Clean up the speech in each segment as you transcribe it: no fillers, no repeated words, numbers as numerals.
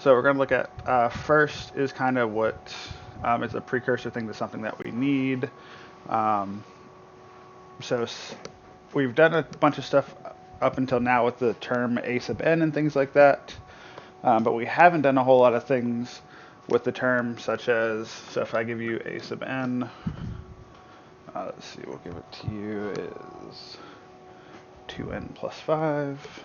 So we're going to look at first is kind of what is a precursor thing to something that we need. Um, so we've done a bunch of stuff up until now with the term a sub n and things like that, but we haven't done a whole lot of things with the term such as, so if I give you a sub n, let's see, we'll give it to you is 2n plus 5.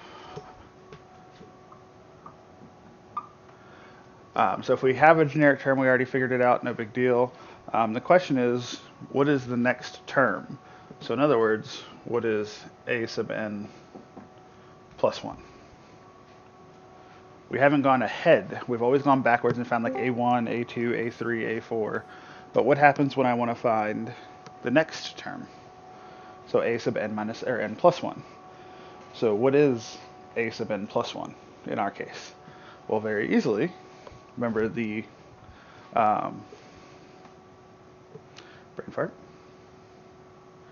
So if we have a generic term, we already figured it out, no big deal. The question is, what is the next term? So in other words, what is a sub n plus 1? We haven't gone ahead. We've always gone backwards and found like a1, a2, a3, a4. But what happens when I want to find the next term? So a sub n minus, or n plus 1. So what is a sub n plus 1 in our case? Well, very easily, remember the brain fart,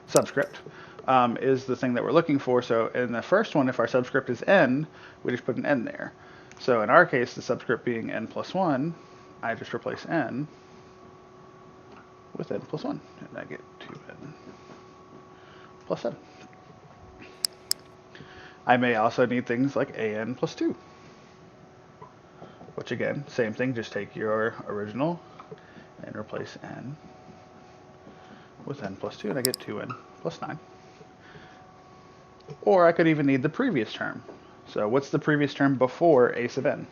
subscript is the thing that we're looking for. So in the first one, if our subscript is n, we just put an n there. So in our case, the subscript being n plus 1, I just replace n with n plus 1, and I get 2n plus 7. I may also need things like an plus 2, which again, same thing, just take your original and replace n with n plus 2, and I get 2n plus 9. Or I could even need the previous term. So what's the previous term before a sub n?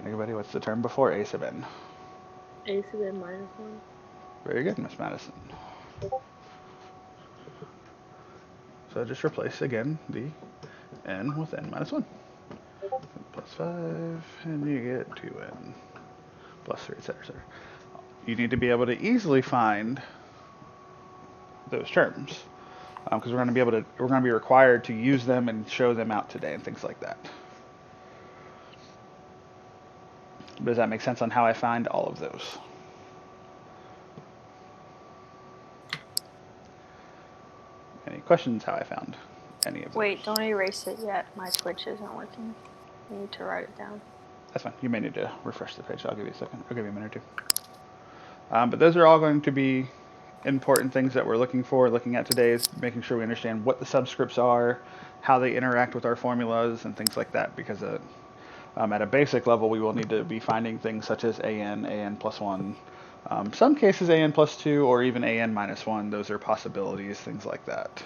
Anybody, what's the term before a sub n? A sub n minus 1. Very good, Miss Madison. So just replace again the n with n minus 1. Plus 5, and you get 2n plus 3, etc., etc. You need to be able to easily find those terms because we're going to be required to use them and show them out today and things like that. Does that make sense on how I find all of those? Any questions how I found any of those? Wait, don't erase it yet. My Twitch isn't working. I need to write it down. That's fine. You may need to refresh the page. I'll give you a second. I'll give you a minute or two. But those are all going to be important things that we're looking at today, is making sure we understand what the subscripts are, how they interact with our formulas, and things like that, because at a basic level, we will need to be finding things such as an plus 1, some cases an plus 2, or even an minus 1. Those are possibilities, things like that.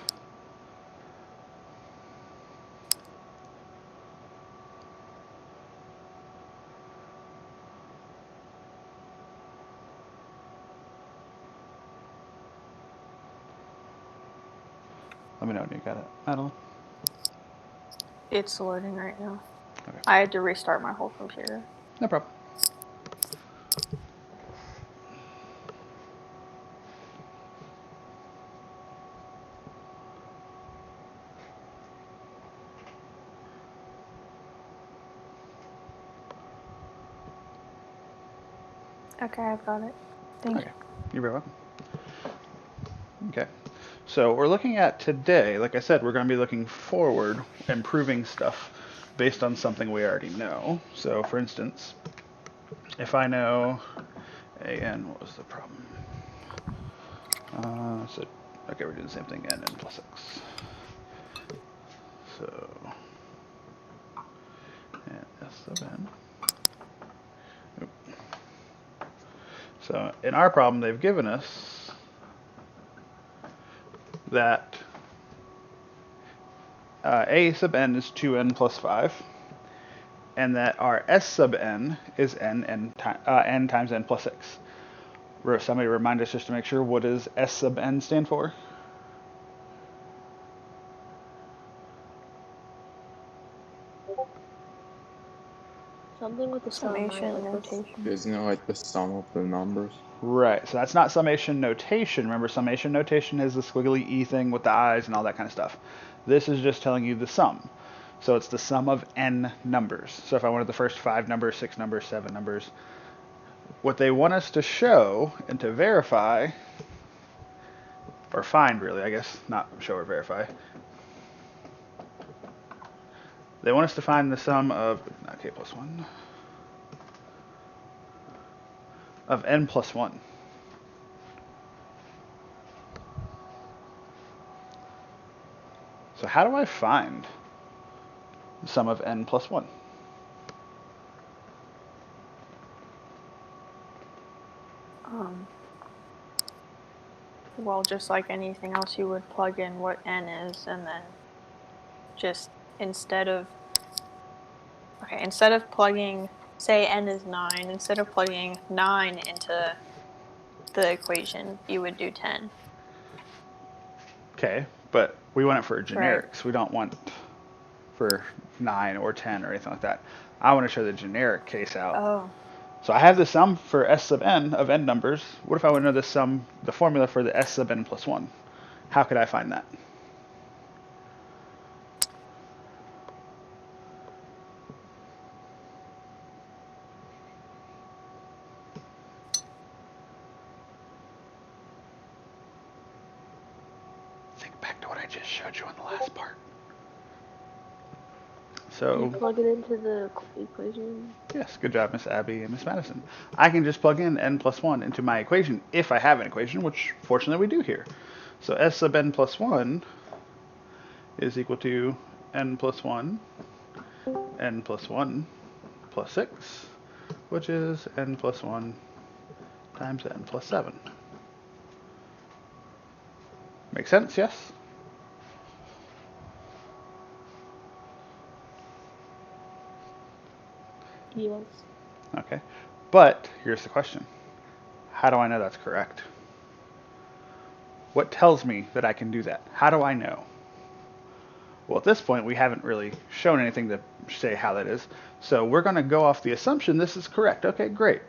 Let me know when you got it, Madeline. It's loading right now. Okay. I had to restart my whole computer. No problem. Okay, I've got it. Thank you. You're very welcome. Okay. So what we're looking at today, like I said, we're going to be looking forward, improving stuff based on something we already know. So for instance, if I know an, what was the problem? Okay, we're doing the same thing, n plus 6. So, and s sub n. Oop. So in our problem, they've given us that a sub n is 2n plus 5, and that our s sub n is n times n plus 6. Somebody remind us just to make sure, what does s sub n stand for? Something with the summation notation. Isn't it like the sum of the numbers? Right, so that's not summation notation. Remember, summation notation is the squiggly E thing with the eyes and all that kind of stuff. This is just telling you the sum. So it's the sum of n numbers. So if I wanted the first 5 numbers, 6 numbers, 7 numbers, what they want us to show and to verify or find really, I guess, not show or verify. They want us to find the sum of, not k plus 1, of n plus 1. So how do I find the sum of n plus 1? Well, just like anything else, you would plug in what n is, and then just instead of plugging, say n is 9, instead of plugging 9 into the equation, you would do 10. Okay, but we want it for a Right. generic, so we don't want for 9 or 10 or anything like that. I want to show the generic case out. Oh. So I have the sum for s sub n of n numbers. What if I want to know the sum, the formula for the s sub n plus 1? How could I find that? Think back to what I just showed you on the last part. You So, plug it into the equation. yes, good job, Miss Abby and Miss Madison. I can just plug in n plus 1 into my equation if I have an equation, which fortunately we do here. So s sub n plus 1 is equal to n plus 1 plus 6, which is n plus 1 times n plus 7. Make sense, yes? Yes. Okay. But here's the question. How do I know that's correct? What tells me that I can do that? How do I know? Well, at this point, we haven't really shown anything to say how that is. So we're going to go off the assumption this is correct. Okay, great.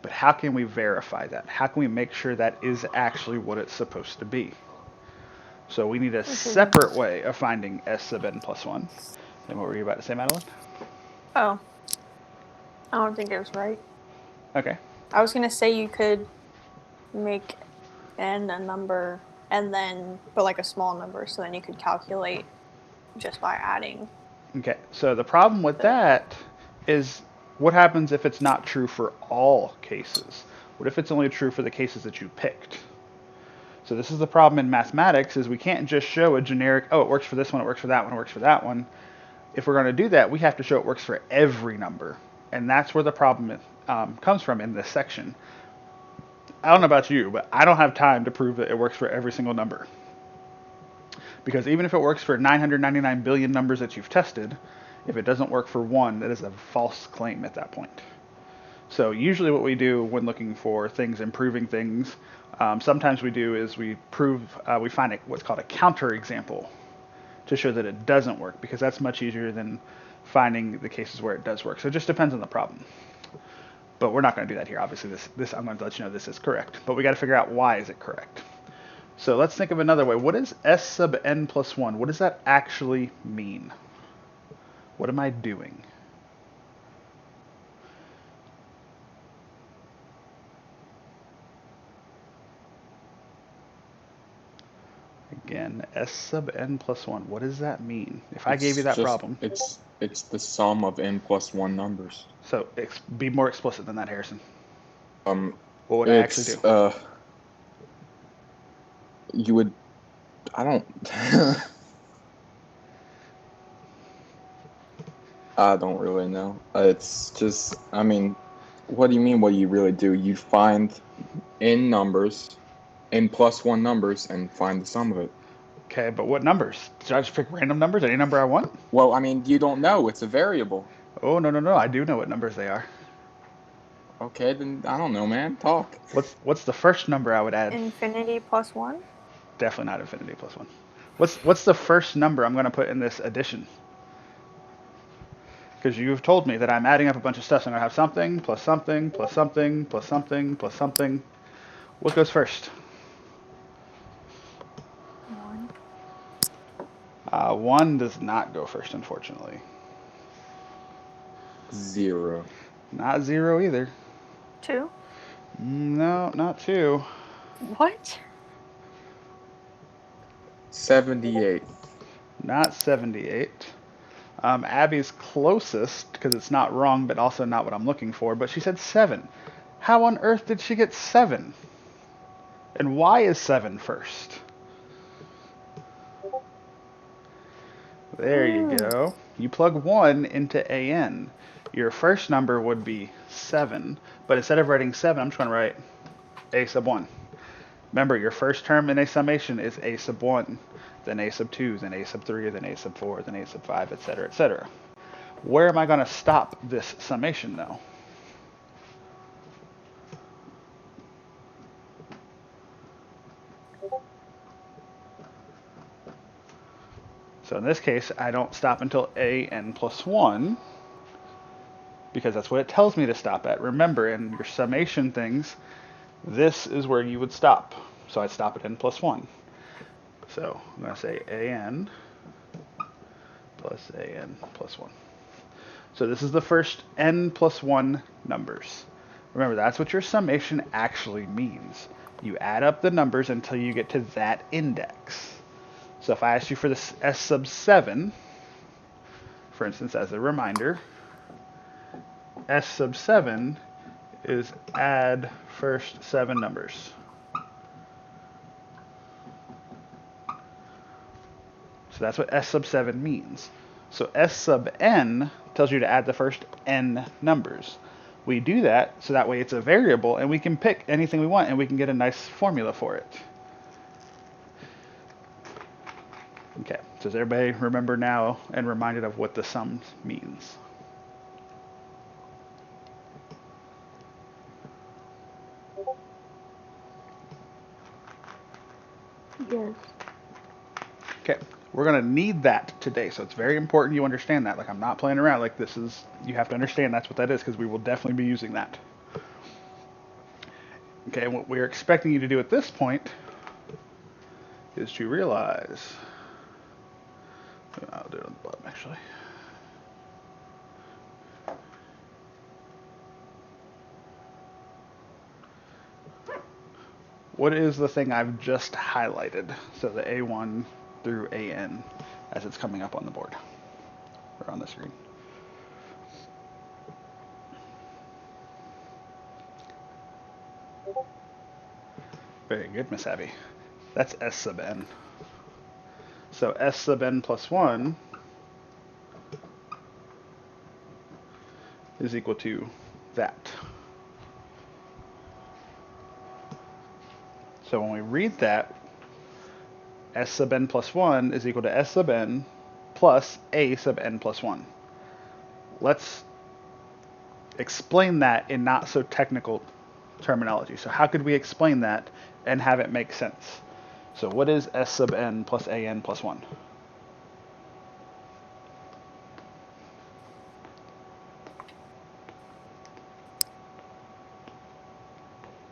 But how can we verify that? How can we make sure that is actually what it's supposed to be? So we need a separate way of finding s sub n plus 1. And what were you about to say, Madeline? Oh. I don't think it was right. Okay. I was gonna say you could make n a number and then put like a small number, so then you could calculate just by adding. Okay. So the problem with that is what happens if it's not true for all cases? What if it's only true for the cases that you picked? So this is the problem in mathematics is we can't just show a generic, oh, it works for this one, it works for that one, it works for that one. If we're going to do that, we have to show it works for every number. And that's where the problem comes from in this section. I don't know about you, but I don't have time to prove that it works for every single number. Because even if it works for 999 billion numbers that you've tested, if it doesn't work for one, that is a false claim at that point. So usually what we do when looking for things, improving things, sometimes we do is we find what's called a counterexample to show that it doesn't work, because that's much easier than finding the cases where it does work. So it just depends on the problem. But we're not going to do that here. Obviously, this I'm going to let you know this is correct. But we got to figure out why is it correct. So let's think of another way. What is s sub n plus 1? What does that actually mean? What am I doing? Again, s sub n plus 1. What does that mean? If I gave you that problem. It's the sum of n plus 1 numbers. So be more explicit than that, Harrison. What would I actually do? You would, I don't, I don't really know. It's just, I mean, what do you mean what you really do? You find n numbers, n plus 1 numbers, and find the sum of it. Okay, but what numbers? Should I just pick random numbers? Any number I want? Well, I mean, you don't know. It's a variable. Oh, no. I do know what numbers they are. Okay, then I don't know, man. Talk. What's the first number I would add? Infinity plus 1? Definitely not infinity plus 1. What's the first number I'm going to put in this addition? Because you've told me that I'm adding up a bunch of stuff, so I'm going to have something, plus something, plus something, plus something, plus something. What goes first? 1. 1 does not go first, unfortunately. 0. Not 0 either. 2? No, not 2. What? 78. Not 78. Abby's closest, because it's not wrong, but also not what I'm looking for, but she said 7. How on earth did she get 7? And why is 7 first? There you go. You plug 1 into AN. Your first number would be 7, but instead of writing 7, I'm just going to write A sub 1. Remember, your first term in a summation is A sub 1, then A sub 2, then A sub 3, then A sub 4, then A sub 5, etc., etc. Where am I going to stop this summation, though? So in this case, I don't stop until AN plus 1, because that's what it tells me to stop at. Remember, in your summation things, this is where you would stop. So I'd stop at n plus 1. So I'm going to say AN plus AN plus 1. So this is the first n plus 1 numbers. Remember, that's what your summation actually means. You add up the numbers until you get to that index. So if I asked you for this S sub 7, for instance, as a reminder, S sub 7 is add first 7 numbers. So that's what S sub 7 means. So S sub n tells you to add the first n numbers. We do that so that way it's a variable and we can pick anything we want and we can get a nice formula for it. Okay, so does everybody remember now and reminded of what the sum means? Yes. Okay, we're going to need that today, so it's very important you understand that. Like, I'm not playing around. Like, this is, you have to understand that's what that is, because we will definitely be using that. Okay, and what we're expecting you to do at this point is to realize, I'll do it on the bottom actually. What is the thing I've just highlighted? So the A1 through AN as it's coming up on the board or on the screen. Very good, Miss Abby. That's S sub n. So S sub n plus 1 is equal to that. So when we read that, S sub n plus 1 is equal to S sub n plus A sub n plus 1. Let's explain that in not so technical terminology. So how could we explain that and have it make sense? So what is S sub n plus AN plus 1?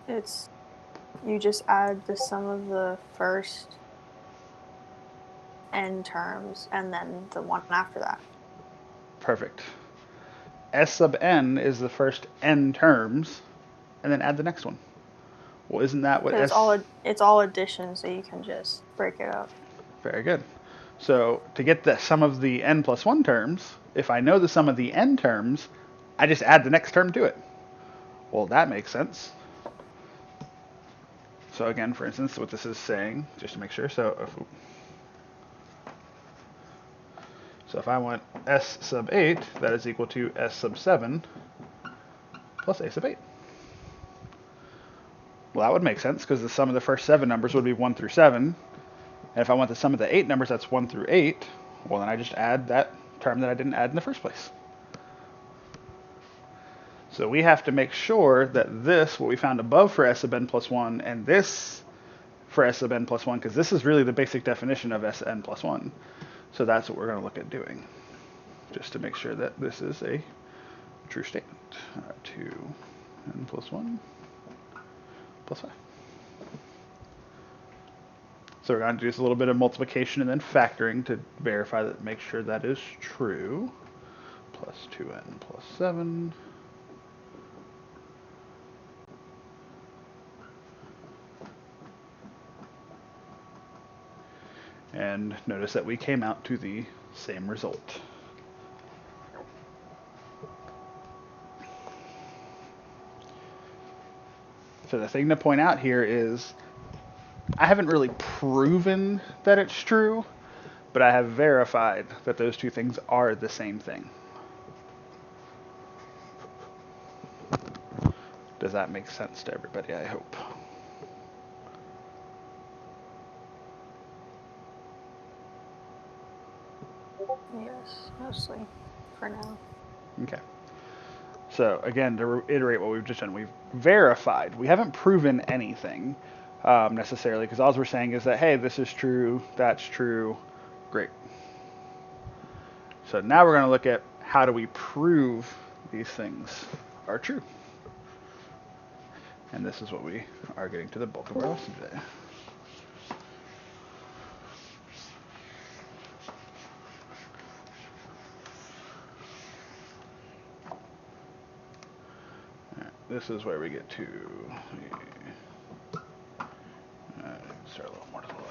It's, you just add the sum of the first n terms and then the one after that. Perfect. S sub n is the first n terms, and then add the next one. Well, isn't that what Because S... it's all addition, so you can just break it up. Very good. So to get the sum of the n plus 1 terms, if I know the sum of the n terms, I just add the next term to it. Well, that makes sense. So again, for instance, what this is saying, just to make sure, so if I want S sub 8, that is equal to S sub 7 plus A sub 8. Well, that would make sense, because the sum of the first 7 numbers would be 1 through 7. And if I want the sum of the 8 numbers, that's 1 through 8. Well, then I just add that term that I didn't add in the first place. So we have to make sure that this, what we found above for S sub n plus 1, and this for S sub n plus 1, because this is really the basic definition of S n plus 1. So that's what we're going to look at doing, just to make sure that this is a true statement. 2n plus 1 plus 5. So we're going to do just a little bit of multiplication and then factoring to verify that, make sure that is true. Plus 2n plus 7. And notice that we came out to the same result. So the thing to point out here is I haven't really proven that it's true, but I have verified that those two things are the same thing. Does that make sense to everybody? I hope. Yes, mostly for now. Okay. So again, to reiterate what we've just done, we've verified. We haven't proven anything necessarily, because all we're saying is that, hey, this is true, that's true, great. So now we're going to look at how do we prove these things are true. And this is what we are getting to the bulk of our lesson today. This is where we get to start a little more to the left.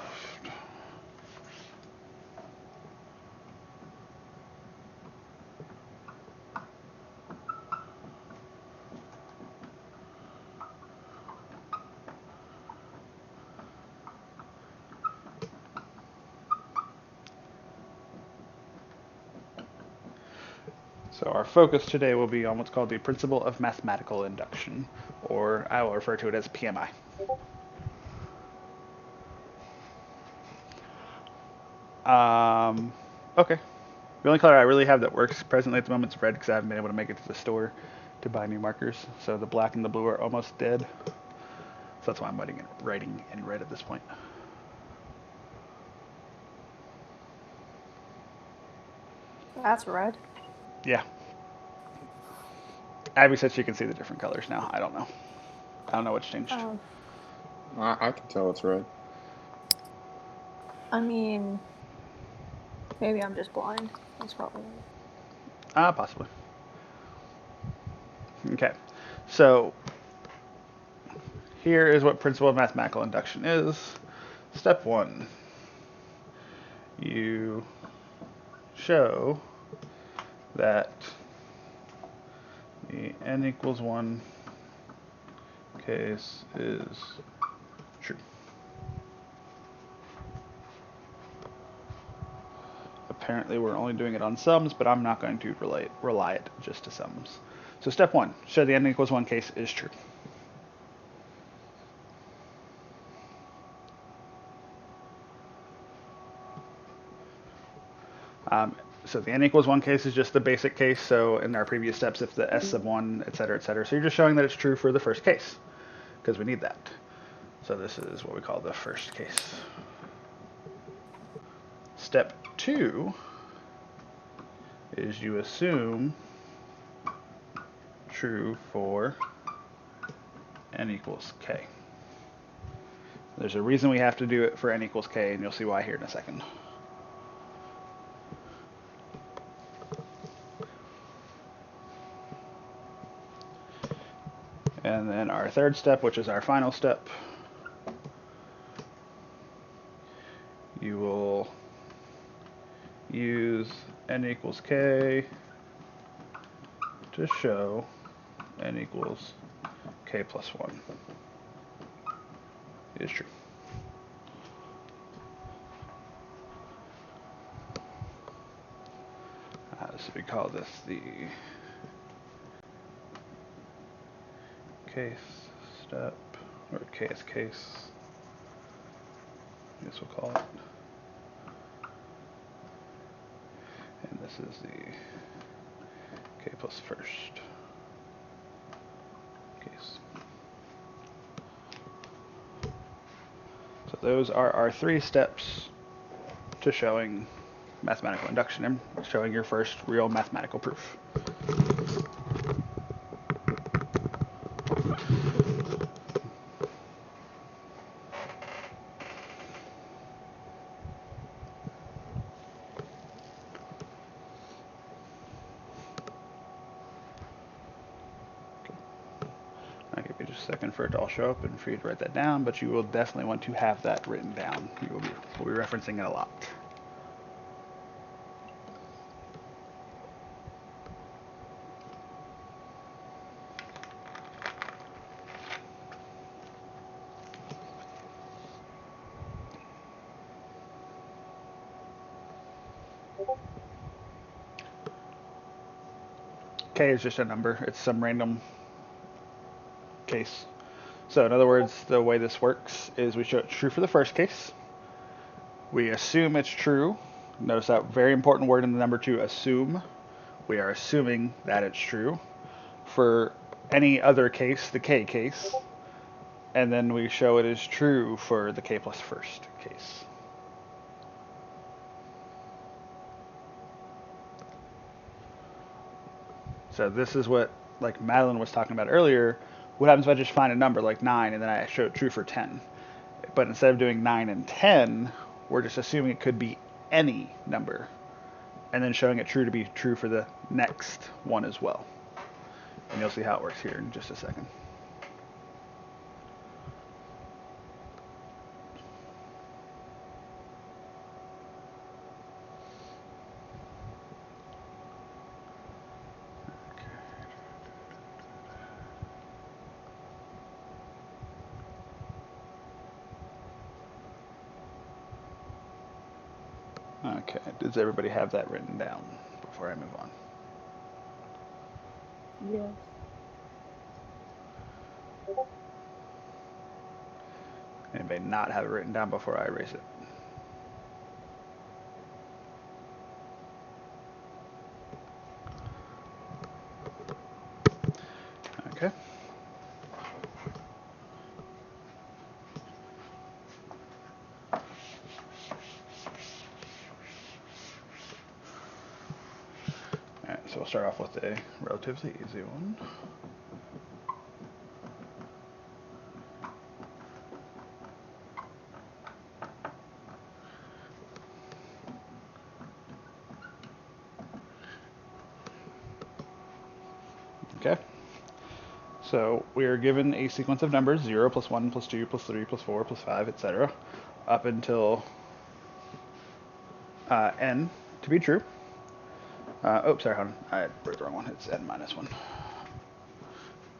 So our focus today will be on what's called the principle of mathematical induction, or I will refer to it as PMI. Okay. The only color I really have that works presently at the moment is red, because I haven't been able to make it to the store to buy new markers. So the black and the blue are almost dead. So that's why I'm writing in red at this point. That's red. Yeah. Abby said she can see the different colors now. I don't know. I don't know what's changed. I can tell it's red. I mean, maybe I'm just blind. That's probably Possibly. Okay. So here is what principle of mathematical induction is. Step 1. You show that the n equals 1 case is true. Apparently we're only doing it on sums, but I'm not going to rely it just to sums. So step 1, show the n equals 1 case is true. So the n equals 1 case is just the basic case. So in our previous steps, if the s sub 1, et cetera, et cetera. So you're just showing that it's true for the first case, because we need that. So this is what we call the first case. Step 2 is you assume true for n equals k. There's a reason we have to do it for n equals k, and you'll see why here in a second. And then our third step, which is our final step, you will use n equals k to show n equals k plus 1 is true. So we call this the case step, or case, I guess we'll call it. And this is the k plus first case. So those are our 3 steps to showing mathematical induction and showing your first real mathematical proof. I'll give you just a second for it to all show up and for you to write that down, but you will definitely want to have that written down. We'll be referencing it a lot. K is just a number. It's some random case. So in other words, the way this works is we show it true for the first case. We assume it's true. Notice that very important word in the number 2, assume. We are assuming that it's true. For any other case, the K case. And then we show it is true for the K plus first case. So this is what, like Madeline was talking about earlier, what happens if I just find a number like 9 and then I show it true for 10? But instead of doing 9 and 10, we're just assuming it could be any number, and then showing it true to be true for the next one as well. And you'll see how it works here in just a second. Okay, does everybody have that written down before I move on? Yes. Anybody not have it written down before I erase it? Okay. Alright, so we'll start off with a relatively easy one. Okay. So we are given a sequence of numbers 0 plus 1 plus 2 plus 3 plus 4 plus 5, etc. up until n to be true. Oh, sorry, hold on. I wrote the wrong one. It's n minus 1.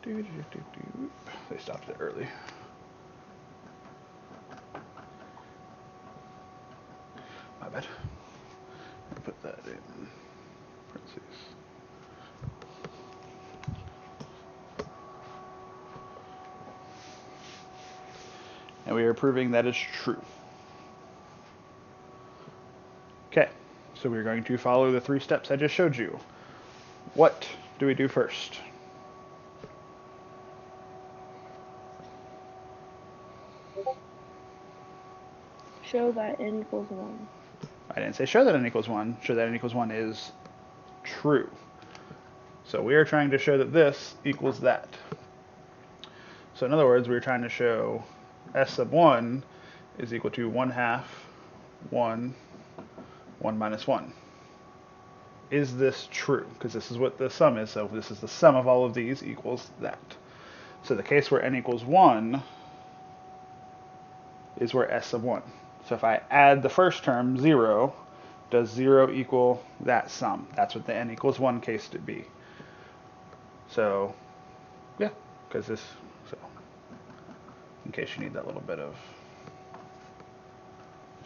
They stopped it early. My bad. I'll put that in parentheses. And we are proving that is true. Okay, so we're going to follow the 3 steps I just showed you. What do we do first? Show that n equals 1. I didn't say show that n equals 1. Show that n equals 1 is true. So we are trying to show that this equals that. So in other words, we're trying to show s sub 1 is equal to 1/2, 1, 1 minus 1. Is this true? Because this is what the sum is. So this is the sum of all of these equals that. So the case where n equals 1 is where s sub 1. So if I add the first term, 0, does 0 equal that sum? That's what the n equals 1 case to be. So, yeah, because this, so, in case you need that little bit of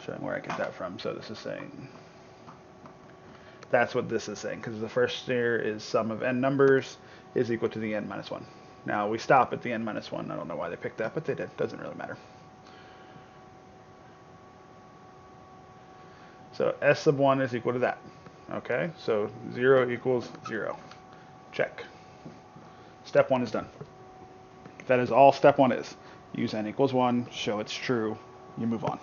showing where I get that from. So this is saying, that's what this is saying, because the first here is sum of n numbers is equal to the n minus 1. Now we stop at the n minus 1. I don't know why they picked that, but they did. Doesn't really matter. So s sub 1 is equal to that. Okay, so 0 equals 0. Check. Step 1 is done. That is all step 1 is. Use n equals 1, show it's true, you move on.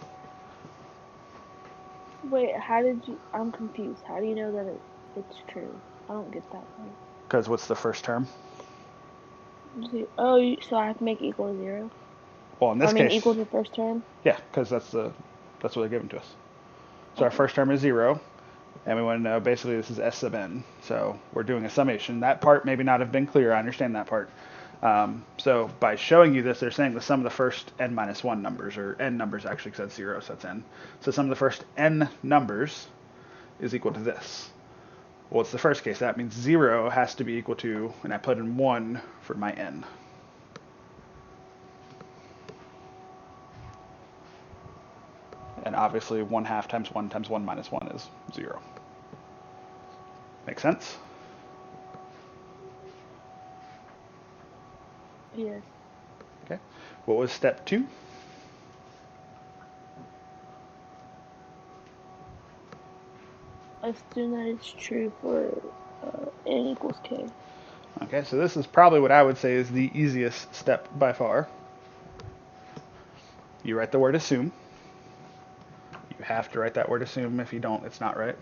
Wait, how did you... I'm confused. How do you know that it's true? I don't get that one. Because what's the first term? Oh, so I have to make it equal to 0? Well, in this case, equal to the first term? Yeah, because that's what they're given to us. So our first term is 0, and we want to know, basically this is s sub n. So we're doing a summation. That part maybe not have been clear, I understand that part. So by showing you this, they're saying the sum of the first n minus 1 numbers, or n numbers actually, because that's 0, so that's n. So sum of the first n numbers is equal to this. Well, it's the first case. That means 0 has to be equal to, and I put in 1 for my n. And obviously 1/2 times 1 times 1 minus 1 is 0. Make sense? Yes. Okay. What was step 2? Assume that it's true for n equals k. Okay, so this is probably what I would say is the easiest step by far. You write the word assume. You have to write that word assume. If you don't, it's not right.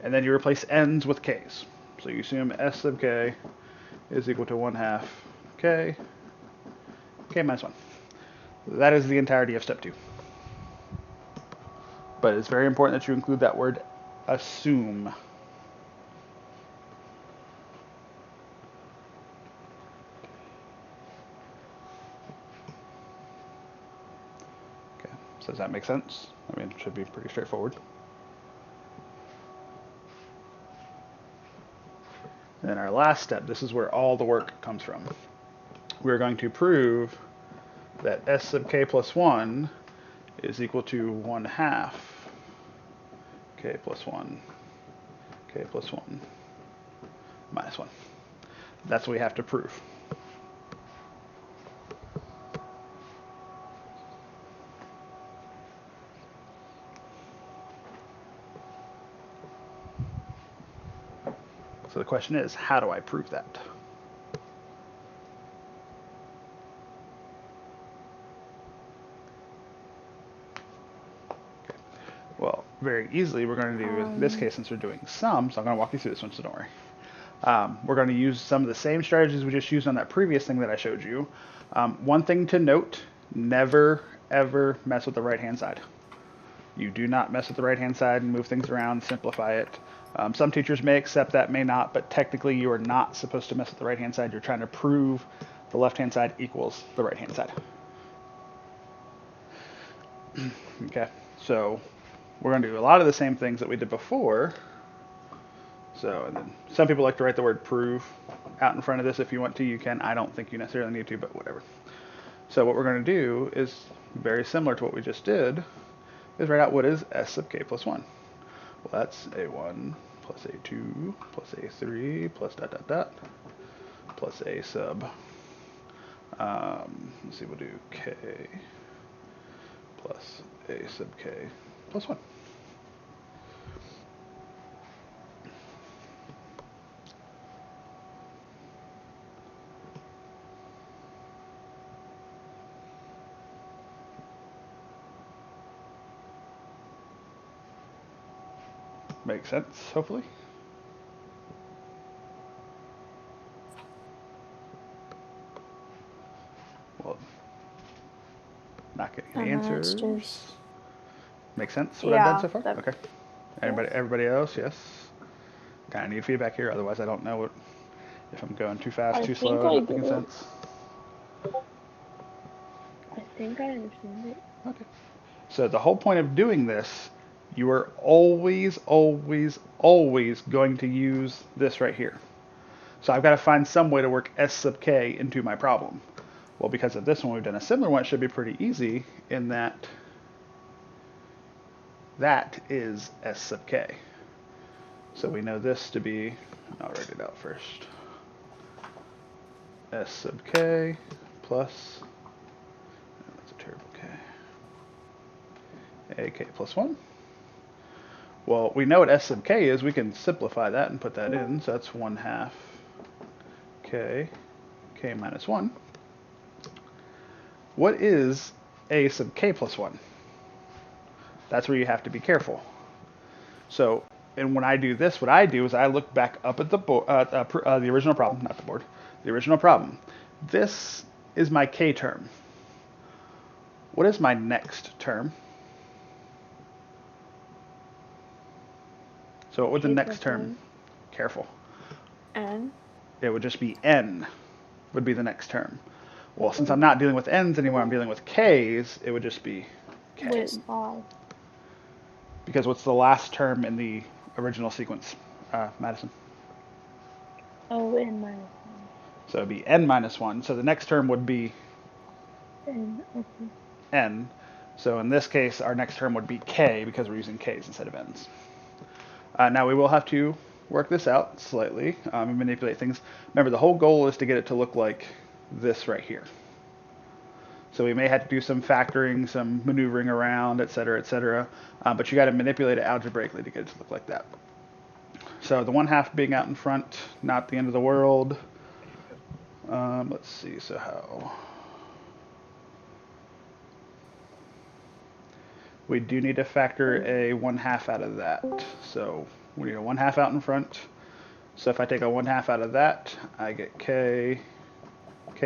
And then you replace n's with k's. So you assume s sub k is equal to 1/2 k, k minus 1. That is the entirety of step 2. But it's very important that you include that word assume. Okay, so does that make sense? I mean, it should be pretty straightforward. And then our last step, this is where all the work comes from. We're going to prove that s sub k plus 1 is equal to 1/2 k plus 1, k plus 1 minus 1. That's what we have to prove. So the question is, how do I prove that? Well, very easily, we're going to do, in this case, since we're doing sum, so I'm going to walk you through this one, so don't worry. We're going to use some of the same strategies we just used on that previous thing that I showed you. One thing to note, never, ever mess with the right-hand side. You do not mess with the right-hand side and move things around, simplify it. Some teachers may accept that, may not, but technically you are not supposed to mess with the right-hand side. You're trying to prove the left-hand side equals the right-hand side. Okay, so we're going to do a lot of the same things that we did before. So, and then some people like to write the word prove out in front of this. If you want to, you can. I don't think you necessarily need to, but whatever. So what we're going to do is very similar to what we just did, is write out what is s sub k plus 1. Well, that's a1 plus a2 plus a3 plus dot dot dot plus a sub, let's see, we'll do k plus a sub k plus 1. Makes sense, hopefully. Well, not getting any answers. Just, Make sense what I've done yeah, so far? that, Okay. Everybody else, yes? Kind of need feedback here, otherwise I don't know what, if I'm going too fast, I too think slow, I not making get it. sense. I think I understand it. Okay. So the whole point of doing this, you are always, always, always going to use this right here. So I've got to find some way to work s sub k into my problem. Well, because of this one, we've done a similar one. It should be pretty easy in that that is s sub k. So we know this to be, I'll write it out first, s sub k plus, that's a terrible k, a k plus 1. Well, we know what s sub k is. We can simplify that and put that in. So that's 1/2 k, k minus 1. What is a sub k plus 1? That's where you have to be careful. So, and when I do this, what I do is I look back up at the board, the original problem, not the board, the original problem. This is my k term. What is my next term? So what would the K next plus term? 1. Careful. and It would just be n. would be the next term. Well, since I'm not dealing with n's anymore, I'm dealing with k's, it would just be k. Wait, why? Because what's the last term in the original sequence, Madison? Oh, n minus So it'd be n minus 1. So the next term would be 1. Okay. n. So in this case, our next term would be k because we're using k's instead of n's. Now we will have to work this out slightly and manipulate things. Remember, the whole goal is to get it to look like this right here. So we may have to do some factoring, some maneuvering around, et cetera, but you got to manipulate it algebraically to get it to look like that. So the 1/2 being out in front, not the end of the world. Let's see, so how? We do need to factor a 1/2 out of that. So we need a 1/2 out in front. So if I take a 1/2 out of that, I get k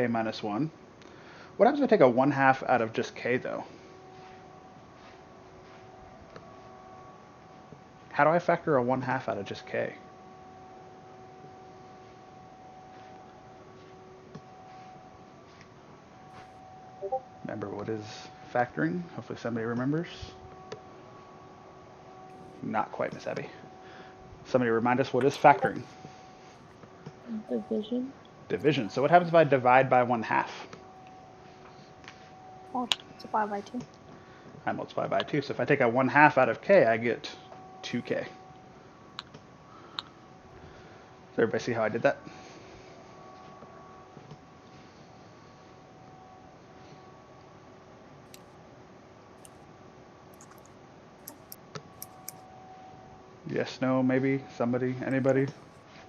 minus 1. What happens if I take a 1/2 out of just k, though? How do I factor a 1/2 out of just k? Remember, what is factoring? Hopefully somebody remembers. Not quite, Miss Abby. Somebody remind us, what is factoring? Division. Division. So what happens if I divide by 1/2? Multiply by 2. I multiply by 2. So if I take a 1/2 out of k, I get 2k. Does everybody see how I did that? Yes, no, maybe, somebody, anybody?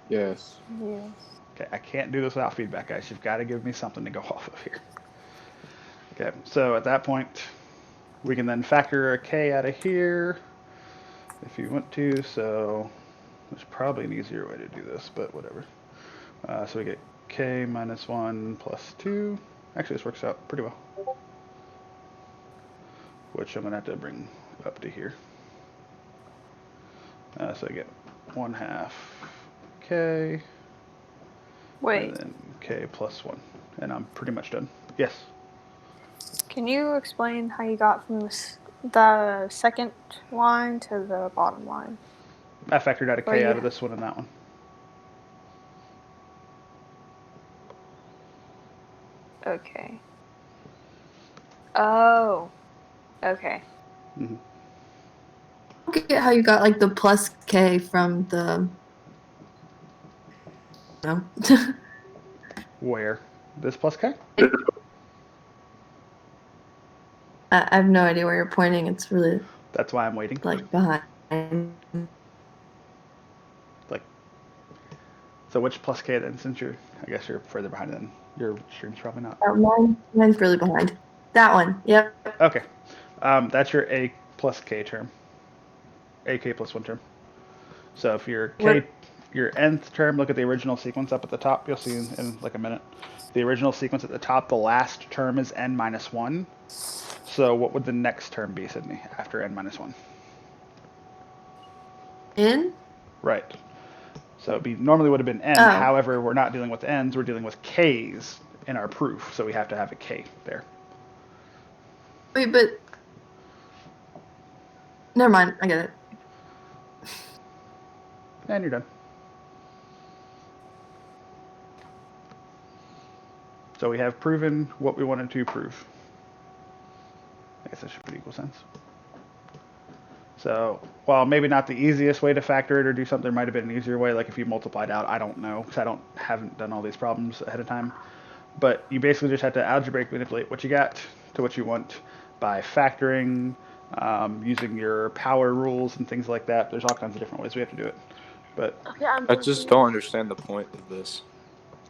Yes. Yes. Okay, I can't do this without feedback, guys. You've got to give me something to go off of here. Okay, so at that point, we can then factor a k out of here if you want to. So there's probably an easier way to do this, but whatever. So we get k minus 1 plus 2. Actually, this works out pretty well, which I'm going to have to bring up to here. So I get 1/2 k. Wait, And then k plus 1. And I'm pretty much done. Yes? can you explain how you got from the second line to the bottom line? I factored out a Well, k yeah. out of this one and that one. Okay. Oh. Okay. Mm-hmm. I don't get how you got like the plus K from the. No. Where? This plus k? I have no idea where you're pointing. It's really That's why I'm waiting. like behind. Like, so which plus k then? Since I guess you're further behind than your stream's probably not. Mine's really behind. That one. Yep. Okay. That's your a plus k term. A k plus 1 term. So if your nth term, look at the original sequence up at the top. You'll see in like a minute. The original sequence at the top, the last term is n minus 1. So what would the next term be, Sydney, after n minus 1? In? Right. So it normally would have been n. Oh. However, we're not dealing with n's. We're dealing with k's in our proof. So we have to have a k there. Wait, but. Never mind. I get it. And you're done. So we have proven what we wanted to prove. I guess that should put equal sense. So while maybe not the easiest way to factor it or do something, there might have been an easier way, like if you multiplied out, I don't know, because haven't done all these problems ahead of time. But you basically just have to algebraically manipulate what you got to what you want by factoring, using your power rules and things like that. There's all kinds of different ways we have to do it. But Okay, I'm I just don't understand the point of this.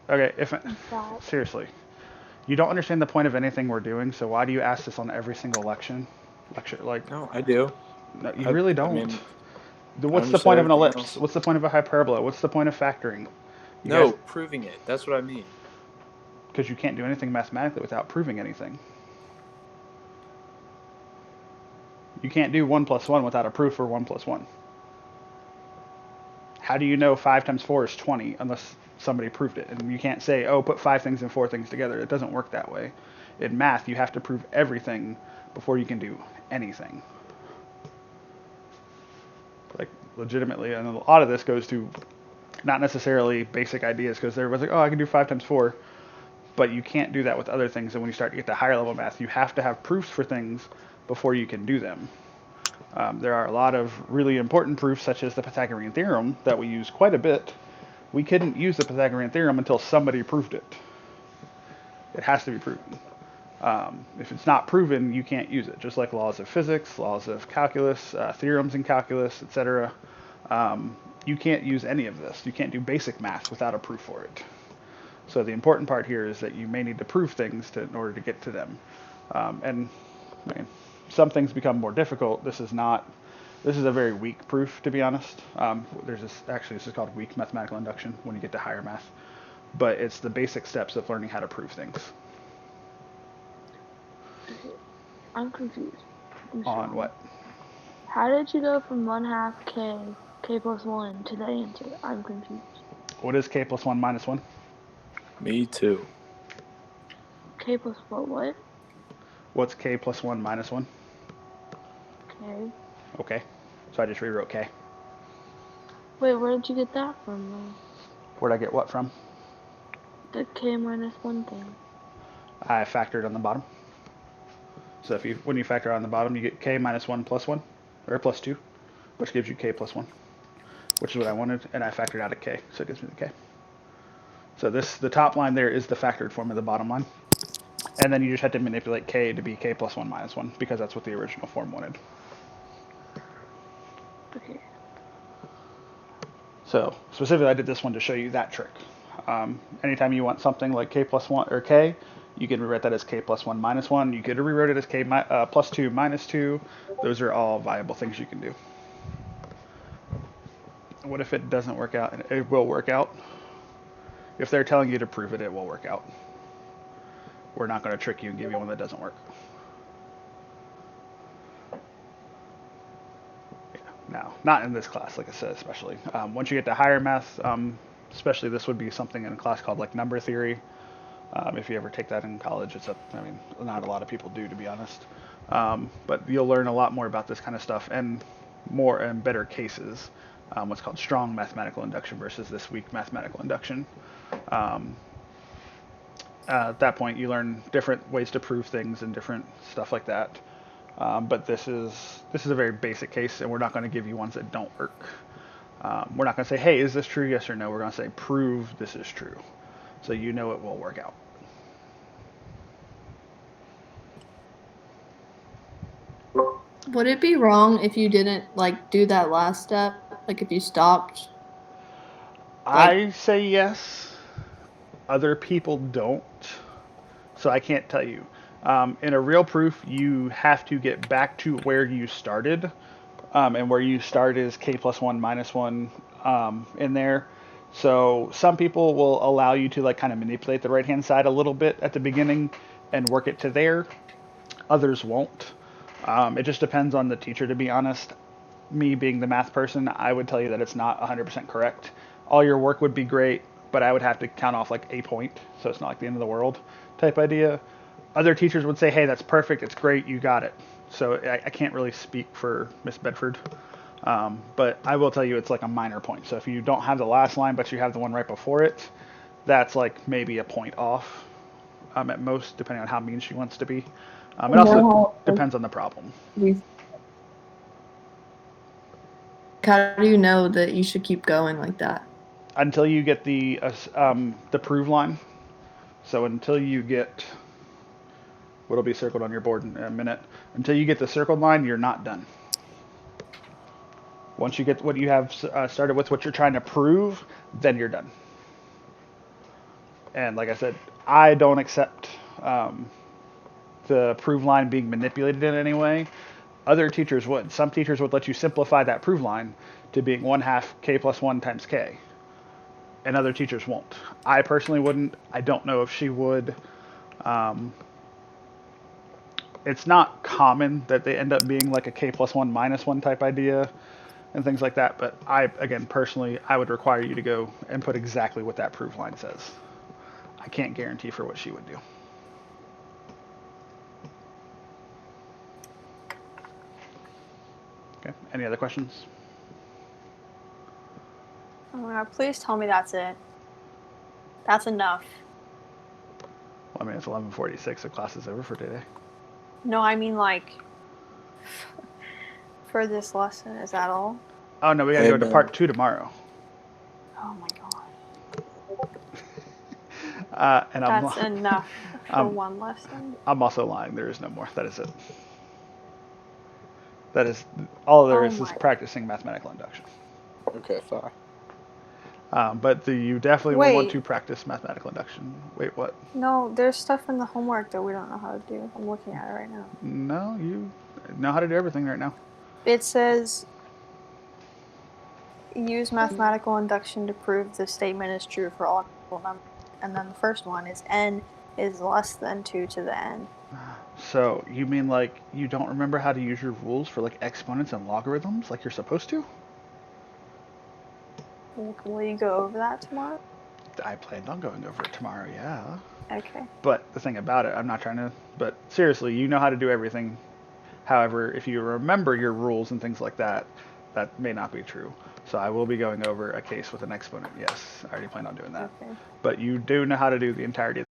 okay, That. seriously, you don't understand the point of anything we're doing, so why do you ask this on every single lecture? Like, No, I do. no, you really don't. I mean, What's the point of an understand ellipse? everything else. What's the point of a hyperbola? What's the point of factoring? No, proving it. That's what I mean. Because you can't do anything mathematically without proving anything. You can't do 1 plus 1 without a proof for 1 plus 1. How do you know 5 times 4 is 20 unless somebody proved it. And you can't say, oh, put 5 things and 4 things together. It doesn't work that way. In math, you have to prove everything before you can do anything. Like, legitimately, and a lot of this goes to not necessarily basic ideas, because everybody's like, oh, I can do 5 times 4. But you can't do that with other things. And when you start to get to higher level math, you have to have proofs for things before you can do them. There are a lot of really important proofs, such as the Pythagorean theorem, that we use quite a bit. We couldn't use the Pythagorean theorem until somebody proved it. It has to be proven. If it's not proven, you can't use it. Just like laws of physics, laws of calculus, theorems in calculus, etc. You can't use any of this. You can't do basic math without a proof for it. So the important part here is that you may need to prove things in order to get to them. And I mean, some things become more difficult. This is a very weak proof, to be honest. This is called weak mathematical induction when you get to higher math. But it's the basic steps of learning how to prove things. I'm confused. On what? How did you go from 1/2 k plus 1 to the answer? I'm confused. What is k plus 1 minus 1? Me too. K plus what? What's k plus 1 minus 1? K. Okay. So I just rewrote k. Wait, where did you get that from, though? Where'd I get what from? The k minus 1 thing. I factored on the bottom. So when you factor on the bottom, you get k minus 1 plus 1, or plus 2, which gives you k plus 1, which is what I wanted, and I factored out a k, so it gives me the k. So the top line there is the factored form of the bottom line. And then you just had to manipulate k to be k plus 1 minus 1, because that's what the original form wanted. Okay. So specifically, I did this one to show you that trick. Anytime you want something like k plus 1 or k, you can rewrite that as k plus 1 minus 1. You could rewrite it as k plus 2 minus 2. Those are all viable things you can do. What if it doesn't work out? And it will work out. If they're telling you to prove it, it will work out. We're not going to trick you and give you one that doesn't work. Yeah, no, not in this class, like I said, especially. Once you get to higher math, especially this would be something in a class called like number theory. If you ever take that in college, not a lot of people do, to be honest. But you'll learn a lot more about this kind of stuff and more and better cases. What's called strong mathematical induction versus this weak mathematical induction. At that point, you learn different ways to prove things and different stuff like that. But this is a very basic case, and we're not going to give you ones that don't work. We're not going to say, hey, is this true? Yes or no. We're going to say, prove this is true. So you know it will work out. Would it be wrong if you didn't do that last step? Like if you stopped? I say yes. Other people don't. So I can't tell you. In a real proof, you have to get back to where you started. And where you start is k plus 1 minus 1 in there. So some people will allow you to kind of manipulate the right-hand side a little bit at the beginning and work it to there. Others won't. It just depends on the teacher, to be honest. Me being the math person, I would tell you that it's not 100% correct. All your work would be great, but I would have to count off like a point, so it's not like the end of the world type idea. Other teachers would say, hey, that's perfect, it's great, you got it. So I can't really speak for Miss Bedford. But I will tell you it's like a minor point. So if you don't have the last line, but you have the one right before it, that's like maybe a point off at most, depending on how mean she wants to be. It also depends on the problem. How do you know that you should keep going like that? Until you get the prove line. So until you get what'll be circled on your board in a minute, until you get the circled line, you're not done. Once you get what you have started with, what you're trying to prove, then you're done. And like I said, I don't accept the prove line being manipulated in any way. Other teachers would. Some teachers would let you simplify that prove line to being 1/2 k plus 1 times k. And other teachers won't. I personally wouldn't. I don't know if she would. It's not common that they end up being like a k plus 1 minus 1 type idea. and things like that. But I, again, personally, I would require you to go and put exactly what that proof line says. I can't guarantee for what she would do. Okay, any other questions? Oh my god, please tell me that's it. That's enough. Well, I mean, it's 11:46, so class is over for today. No, I mean like for this lesson, is that all? Oh, no, we gotta Hey, go to man. part 2 tomorrow. Oh my god. And That's enough for one lesson. I'm also lying. There is no more. That is it. That is all there Oh is my. practicing mathematical induction. Okay, fine. But you definitely will want Wait. to practice mathematical induction. Wait, what? No, there's stuff in the homework that we don't know how to do. I'm looking at it right now. No, you know how to do everything right now. It says use mathematical induction to prove the statement is true for all natural numbers. And then the first one is n is less than 2 to the n. So you mean like you don't remember how to use your rules for like exponents and logarithms like you're supposed to? Will you go over that tomorrow? I planned on going over it tomorrow, yeah. Okay. But the thing about it, I'm not trying to, but seriously, you know how to do everything. However, if you remember your rules and things like that, that may not be true. So I will be going over a case with an exponent, yes. I already planned on doing that. Okay. But you do know how to do the entirety of